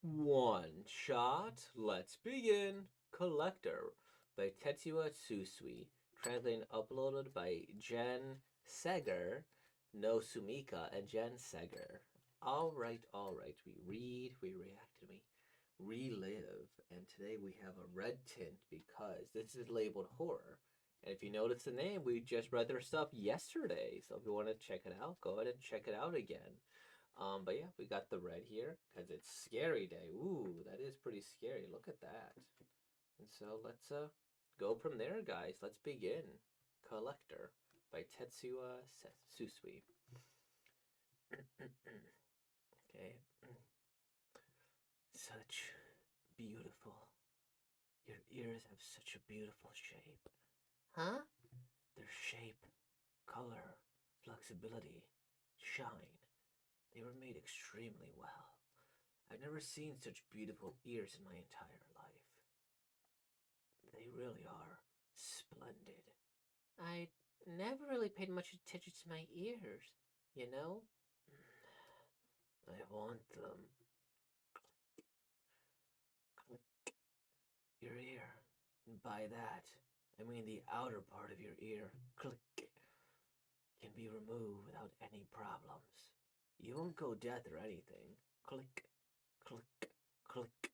One shot. Let's begin. Collector by Tetsuya Tsusui. Translated and uploaded by Jen Seger, No Sumika, and Jen Seger. Alright. We read, we react, and we relive. And today we have a red tint because this is labeled horror. And if you notice the name, we just read their stuff yesterday. So if you want to check it out, go ahead and check it out again. But yeah, we got the red here because it's scary day. Ooh, that is pretty scary. Look at that. And so let's go from there, guys. Let's begin. Collector by Tetsuya Susui. Okay. Such beautiful. Your ears have such a beautiful shape. Huh? Their shape, color, flexibility, shine. They were made extremely well. I've never seen such beautiful ears in my entire life. They really are splendid. I never really paid much attention to my ears, you know? I want them. Click your ear. And by that, I mean the outer part of your ear. Click. Can be removed without any problems. You won't go deaf or anything. Click, click, click.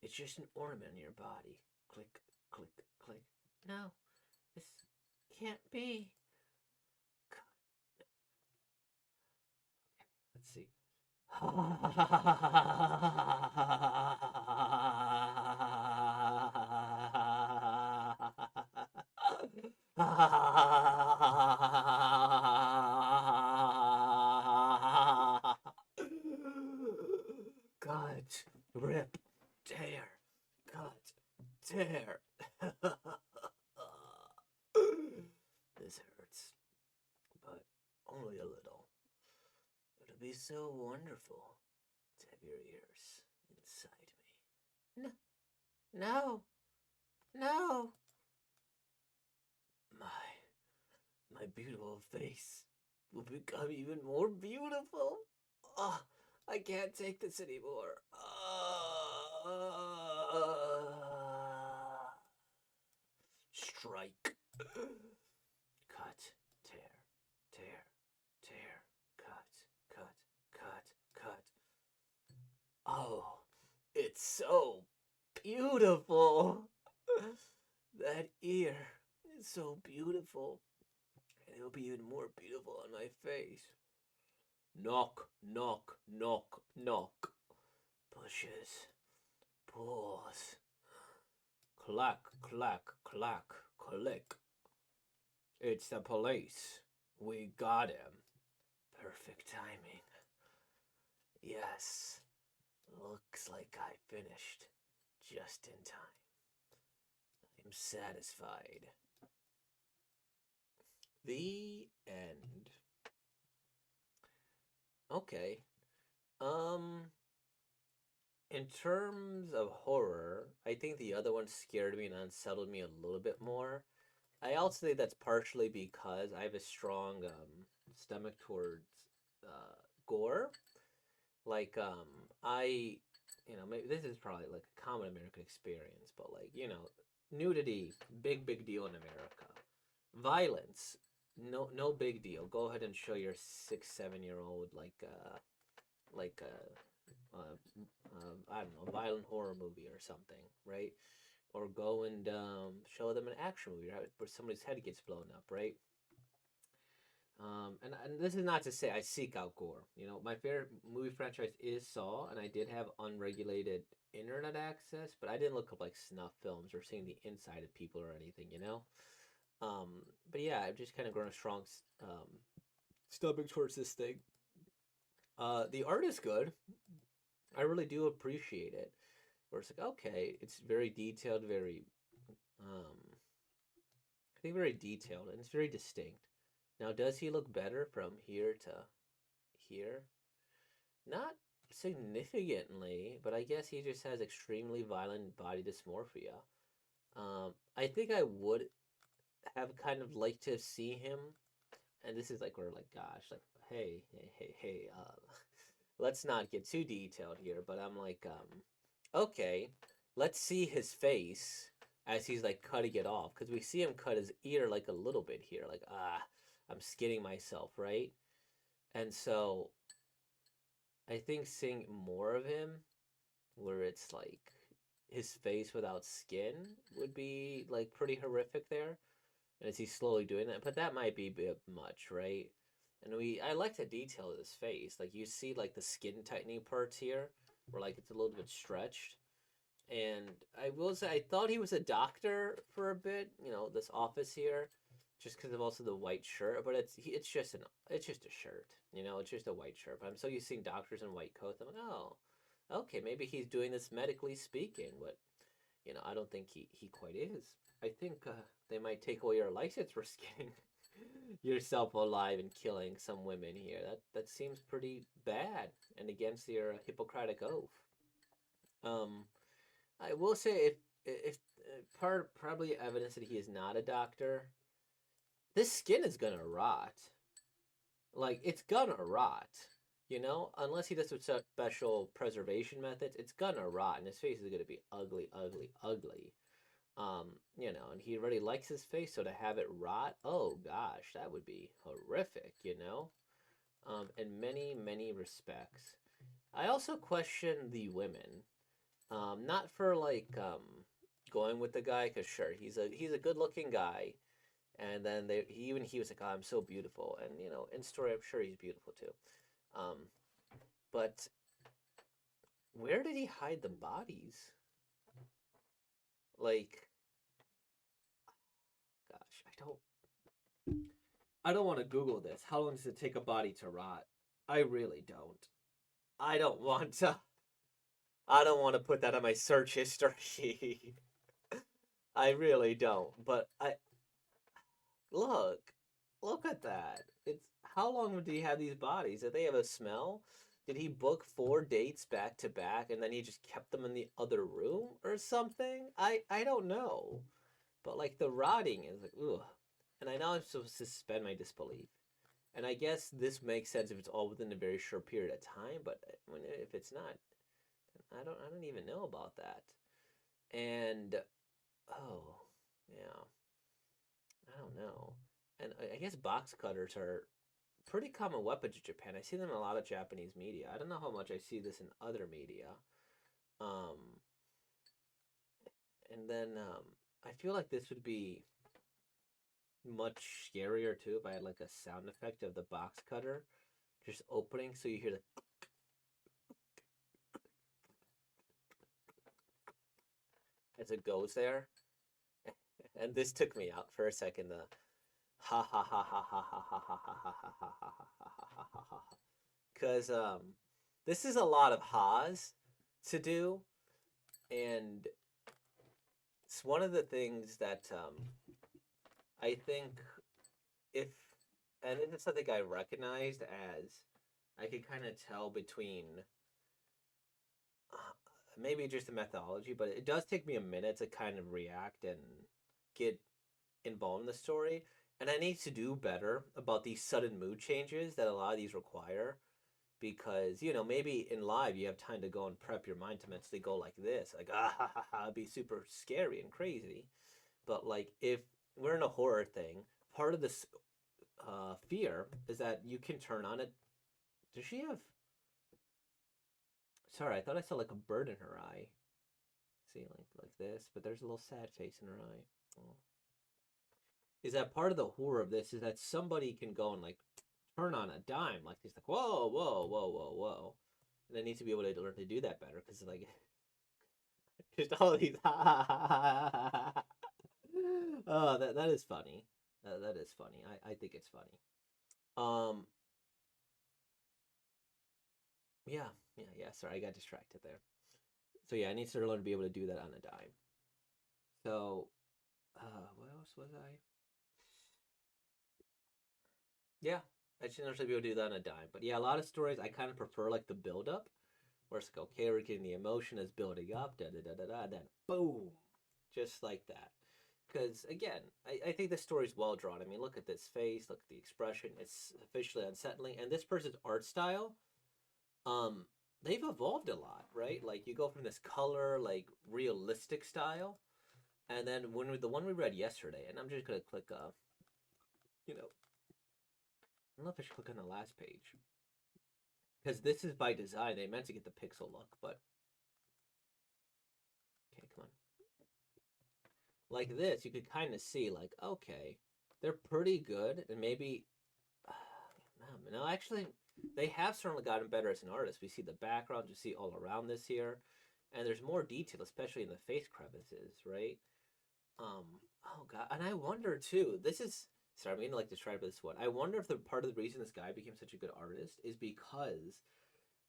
It's just an ornament on your body. Click, click, click. No, this can't be. Let's see. Cut, rip, tear, cut, tear. This hurts, but only a little. It'll be so wonderful to have your ears inside me. No, no. My beautiful face will become even more beautiful. Oh, I can't take this anymore. Strike. Cut, tear, tear, tear, cut, cut, cut, cut. Oh, it's so beautiful. That ear is so beautiful. And it'll be even more beautiful on my face. Knock, knock, knock, knock. Pushes, pulls. Clack, clack, clack, click. It's the police. We got him. Perfect timing. Yes, looks like I finished just in time. I'm satisfied. The end. Okay. Um, in terms of horror, I think the other one scared me and unsettled me a little bit more. I also think that's partially because I have a strong stomach towards gore. Like I, maybe this is probably like a common American experience, but like nudity, big deal in America. Violence, no big deal. Go ahead and show your 6 7 year old like I don't know, a violent horror movie or something, right? Or go and show them an action movie, right, where somebody's head gets blown up, right? And this is not to say I seek out gore. My favorite movie franchise is Saw, and I did have unregulated internet access, but I didn't look up like snuff films or seeing the inside of people or anything. Um, but yeah, I've just kind of grown a strong um, stomach towards this thing. The art is good. I really do appreciate it. Where it's like, okay, it's very detailed, I think very detailed, and it's very distinct. Now, does he look better from here to here? Not significantly, but I guess he just has extremely violent body dysmorphia. I think I would have kind of liked to see him, and this is like we're like, gosh, like, hey, let's not get too detailed here, but I'm like, okay, let's see his face as he's like cutting it off, because we see him cut his ear like a little bit here, like, I'm skinning myself, right? And so I think seeing more of him where it's like his face without skin would be like pretty horrific there. And as he's slowly doing that, but that might be a bit much, right? And I like the detail of his face. Like you see like the skin tightening parts here, where like it's a little bit stretched. And I will say I thought he was a doctor for a bit. You know, this office here, just because of also the white shirt. But it's just a shirt. You know, it's just a white shirt. But I'm so used to seeing doctors in white coats. I'm like, oh, okay, maybe he's doing this medically speaking. But you know, I don't think he quite is. I think they might take away your license for skinning yourself alive and killing some women here. That seems pretty bad and against your Hippocratic oath. Um, I will say if part probably evidence that he is not a doctor, this skin is gonna rot. Like it's gonna rot. You know, unless he does some special preservation methods, it's gonna rot, and his face is gonna be ugly, ugly, ugly. You know, and he already likes his face, so to have it rot, oh gosh, that would be horrific, you know? In many, many respects. I also question the women. Not for like going with the guy, cause sure, he's a good looking guy, and then he was like, oh, I'm so beautiful, and you know, in story, I'm sure he's beautiful too. Um, but where did he hide the bodies? Like, gosh, I don't want to Google this. How long does it take a body to rot? I really don't. I don't want to. I don't want to put that on my search history. I really don't. But look, look at that. It's how long did he have these bodies? Did they have a smell? Did he book 4 dates back to back and then he just kept them in the other room or something? I don't know. But like the rotting is like ugh. And I know I'm supposed to suspend my disbelief. And I guess this makes sense if it's all within a very short period of time, but if it's not, I don't even know about that. And oh, yeah, I don't know. And I guess box cutters are pretty common weapons in Japan. I see them in a lot of Japanese media. I don't know how much I see this in other media. Um, and then I feel like this would be much scarier too if I had like a sound effect of the box cutter just opening, so you hear the as it goes there. And this took me out for a second. The ha ha ha ha ha ha ha ha ha ha ha ha ha ha ha ha, because this is a lot of ha's to do, and it's one of the things that I think if and it's something I recognized as I could kind of tell between maybe just the methodology, but it does take me a minute to kind of react and get involved in the story. And I need to do better about these sudden mood changes that a lot of these require. Because, you know, maybe in live you have time to go and prep your mind to mentally go like this, like, ha ha ha, be super scary and crazy. But, like, if we're in a horror thing, part of this fear is that you can turn on it. Does she have. Sorry, I thought I saw like a bird in her eye. See, like this, but there's a little sad face in her eye. Oh. Is that part of the horror of this is that somebody can go and like turn on a dime, like this, like whoa, whoa, whoa, whoa, whoa, and I need to be able to learn to do that better because like just all these. Oh, that is funny. That is funny. I think it's funny. Um, yeah, yeah. Sorry, I got distracted there. So yeah, I need to learn to be able to do that on a dime. So, what else was I? Yeah, I should actually be able to do that on a dime. But yeah, a lot of stories I kind of prefer like the build up, where it's like, okay, we're getting the emotion is building up, da da da da da, then boom, just like that. Because again, I think the story's well drawn. I mean, look at this face, look at the expression. It's officially unsettling, and this person's art style um, they've evolved a lot, right? Like you go from this color, like realistic style, and then the one we read yesterday, and I'm just gonna click, you know, I don't know if I should click on the last page because this is by design. They meant to get the pixel look, but okay, come on. Like this, you could kind of see, like, okay, they're pretty good, and maybe, no, actually, they have certainly gotten better as an artist. We see the background, you see all around this here, and there's more detail, especially in the face crevices, right? Um, oh god, and I wonder too. This is sorry, I'm gonna like describe this one. I wonder if the part of the reason this guy became such a good artist is because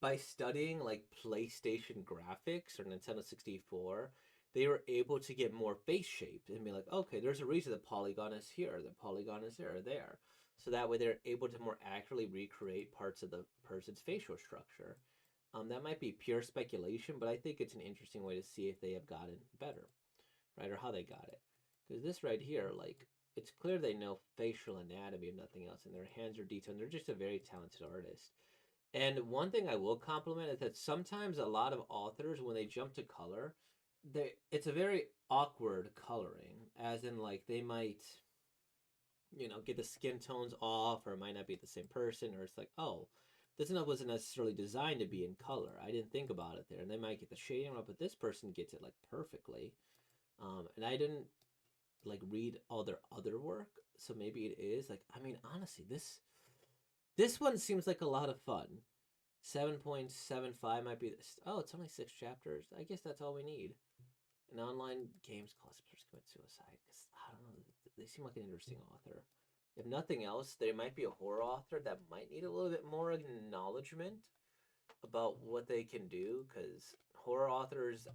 by studying like PlayStation graphics or Nintendo 64, they were able to get more face shaped and be like, okay, there's a reason the polygon is here, the polygon is there, or there. So that way they're able to more accurately recreate parts of the person's facial structure. That might be pure speculation, but I think it's an interesting way to see if they have gotten better, right, or how they got it. Because this right here, like, it's clear they know facial anatomy if nothing else, and their hands are detailed, and they're just a very talented artist. And one thing I will compliment is that sometimes a lot of authors, when they jump to color, it's a very awkward coloring, as in like they might, get the skin tones off, or it might not be the same person, or it's like, oh, this wasn't necessarily designed to be in color. I didn't think about it there, and they might get the shading wrong, but this person gets it like perfectly. And I didn't like read all their other work, so maybe it is like, I mean, honestly, this one seems like a lot of fun. 7.75 might be this. Oh, it's only 6 chapters. I guess that's all we need. An online games clusters commit suicide. Cause I don't know. They seem like an interesting author. If nothing else, there might be a horror author that might need a little bit more acknowledgement about what they can do. Because horror authors,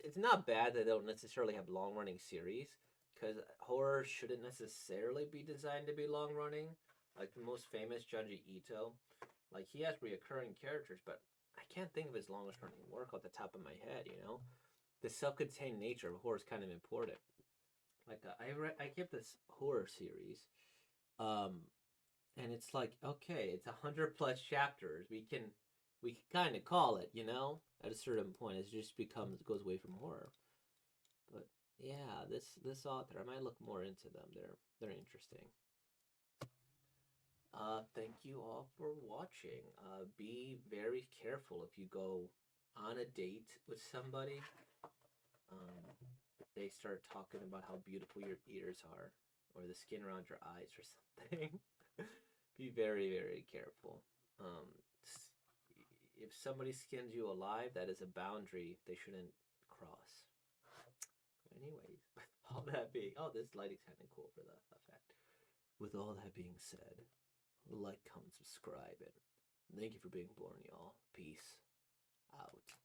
it's not bad that they don't necessarily have long running series. Because horror shouldn't necessarily be designed to be long running. Like the most famous Junji Ito, like he has reoccurring characters, but I can't think of his longest running work off the top of my head. The self-contained nature of horror is kind of important. Like I kept this horror series, um, and it's like, okay, it's 100 plus chapters. We can kind of call it. At a certain point, it just goes away from horror. But yeah, this author, I might look more into them. They're interesting. Thank you all for watching. Be very careful if you go on a date with somebody. If they start talking about how beautiful your ears are or the skin around your eyes or something. Be very, very careful. Um, if somebody skins you alive, that is a boundary they shouldn't cross. Anyways, with all that being, this lighting's kind of cool for the effect. With all that being said, like, comment, subscribe, and thank you for being born, y'all. Peace out.